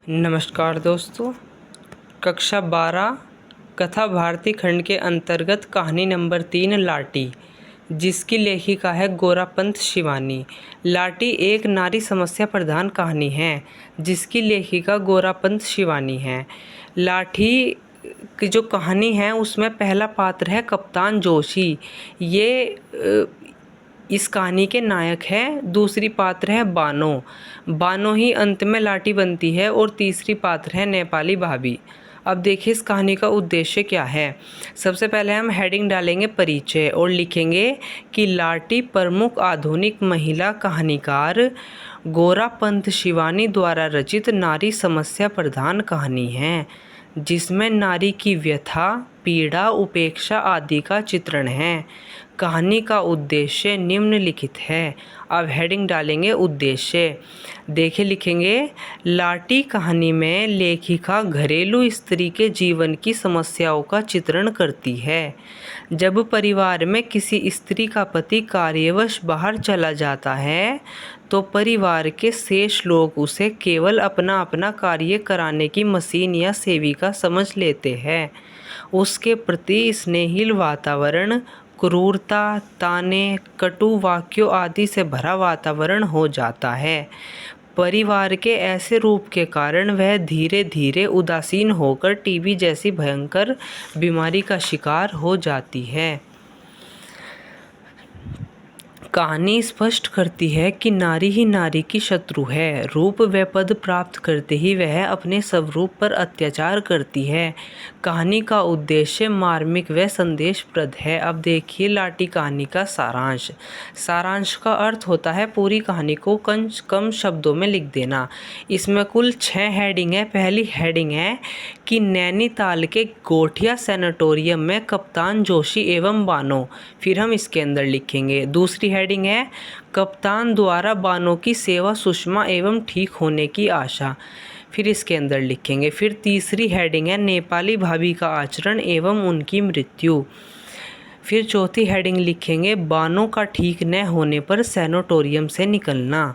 नमस्कार दोस्तों। कक्षा 12 कथा भारती खंड के अंतर्गत कहानी नंबर 3 लाटी, जिसकी लेखिका है गोरापंत शिवानी। लाटी एक नारी समस्या प्रधान कहानी है जिसकी लेखिका गोरापंत शिवानी है। लाठी की जो कहानी है उसमें पहला पात्र है कप्तान जोशी। ये इस कहानी के नायक हैं। दूसरी पात्र है बानो। बानो ही अंत में लाटी बनती है और तीसरी पात्र है नेपाली भाभी। अब देखिए इस कहानी का उद्देश्य क्या है। सबसे पहले हम हेडिंग डालेंगे परिचय और लिखेंगे कि लाटी प्रमुख आधुनिक महिला कहानीकार गोरापंत शिवानी द्वारा रचित नारी समस्या प्रधान कहानी है, जिसमें नारी की व्यथा, पीड़ा, उपेक्षा आदि का चित्रण है। कहानी का उद्देश्य निम्नलिखित है। अब हेडिंग डालेंगे उद्देश्य। देखे लिखेंगे लाटी कहानी में लेखिका घरेलू स्त्री के जीवन की समस्याओं का चित्रण करती है। जब परिवार में किसी स्त्री का पति कार्यवश बाहर चला जाता है तो परिवार के शेष लोग उसे केवल अपना अपना कार्य कराने की मशीन या सेविका समझ लेते हैं। उसके प्रति स्नेहिल वातावरण क्रूरता, ताने, कटु वाक्यों आदि से भरा वातावरण हो जाता है। परिवार के ऐसे रूप के कारण वह धीरे धीरे उदासीन होकर टीबी जैसी भयंकर बीमारी का शिकार हो जाती है। कहानी स्पष्ट करती है कि नारी ही नारी की शत्रु है। रूप व पद प्राप्त करते ही वह अपने स्वरूप पर अत्याचार करती है। कहानी का उद्देश्य मार्मिक व संदेशप्रद है। अब देखिए लाटी कहानी का सारांश। सारांश का अर्थ होता है पूरी कहानी को कम शब्दों में लिख देना। इसमें कुल 6 हेडिंग है। पहली हेडिंग है कि नैनीताल के गोठिया सैनिटोरियम में कप्तान जोशी एवं बानो। फिर हम इसके अंदर लिखेंगे। दूसरी हेडिंग है कप्तान द्वारा बानो की सेवा सुषमा एवं ठीक होने की आशा। फिर इसके अंदर लिखेंगे। फिर तीसरी हेडिंग है नेपाली भाभी का आचरण एवं उनकी मृत्यु। फिर चौथी हेडिंग लिखेंगे बानो का ठीक न होने पर सैनिटोरियम से निकलना।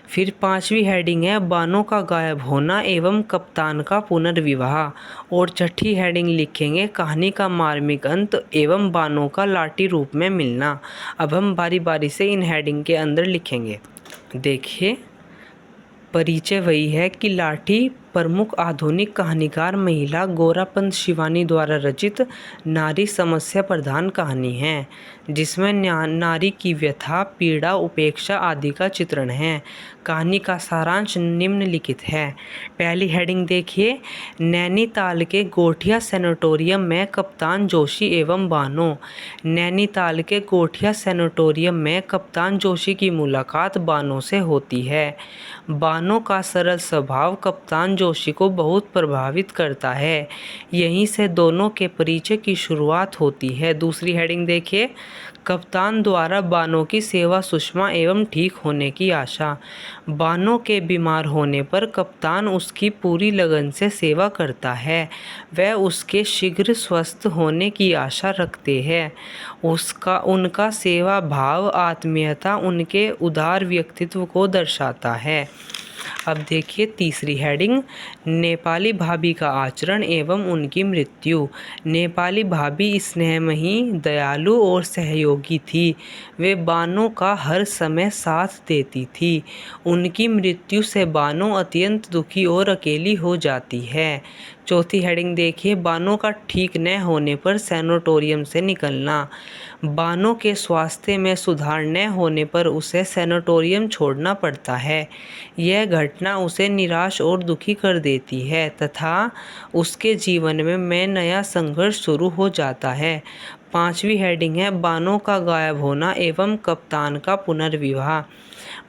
फिर 5वीं हेडिंग है बानो का गायब होना एवं कप्तान का पुनर्विवाह। और छठी हेडिंग लिखेंगे कहानी का मार्मिक अंत एवं बानो का लाटी रूप में मिलना। अब हम बारी बारी से इन हेडिंग के अंदर लिखेंगे। देखिए परिचय वही है कि लाठी प्रमुख आधुनिक कहानीकार महिला गोरापंत शिवानी द्वारा रचित नारी समस्या प्रधान कहानी है, जिसमें नारी की व्यथा, पीड़ा, उपेक्षा आदि का चित्रण है। कहानी का सारांश निम्नलिखित है। पहली हेडिंग देखिए नैनीताल के गोठिया सैनिटोरियम में कप्तान जोशी एवं बानो। नैनीताल के गोठिया सैनिटोरियम में कप्तान जोशी की मुलाकात बानो से होती है। बानो का सरल स्वभाव कप्तान जोशी को बहुत प्रभावित करता है। यहीं से दोनों के परिचय की शुरुआत होती है। दूसरी हेडिंग देखिए कप्तान द्वारा बानो की सेवा सुषमा एवं ठीक होने की आशा। बानो के बीमार होने पर कप्तान उसकी पूरी लगन से सेवा करता है। वह उसके शीघ्र स्वस्थ होने की आशा रखते हैं। उनका सेवा भाव, आत्मीयता उनके उदार व्यक्तित्व को दर्शाता है। अब देखिए तीसरी हेडिंग नेपाली भाभी का आचरण एवं उनकी मृत्यु। नेपाली भाभी स्नेहमयी, दयालु और सहयोगी थी। वे बानो का हर समय साथ देती थी। उनकी मृत्यु से बानो अत्यंत दुखी और अकेली हो जाती है। चौथी हेडिंग देखिए बानो का ठीक न होने पर सैनिटोरियम से निकलना। बानो के स्वास्थ्य में सुधार न होने पर उसे सैनिटोरियम छोड़ना पड़ता है। यह घटना उसे निराश और दुखी कर देती है तथा उसके जीवन में नया संघर्ष शुरू हो जाता है। 5वीं हेडिंग है बानो का गायब होना एवं कप्तान का पुनर्विवाह।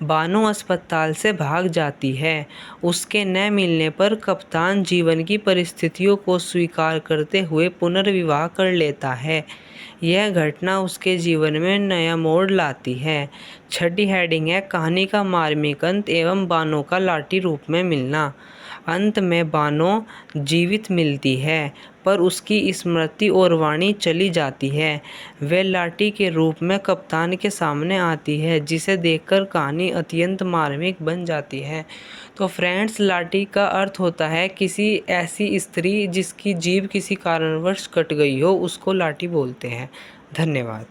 बानो अस्पताल से भाग जाती है। उसके न मिलने पर कप्तान जीवन की परिस्थितियों को स्वीकार करते हुए पुनर्विवाह कर लेता है। यह घटना उसके जीवन में नया मोड़ लाती है। छठी हेडिंग है कहानी का मार्मिक अंत एवं बानो का लाठी रूप में मिलना। अंत में बानो जीवित मिलती है पर उसकी स्मृति और वाणी चली जाती है। वह लाठी के रूप में कप्तान के सामने आती है, जिसे देखकर कहानी अत्यंत मार्मिक बन जाती है। तो फ्रेंड्स, लाठी का अर्थ होता है किसी ऐसी स्त्री जिसकी जीभ किसी कारणवश कट गई हो, उसको लाठी बोलते हैं। धन्यवाद।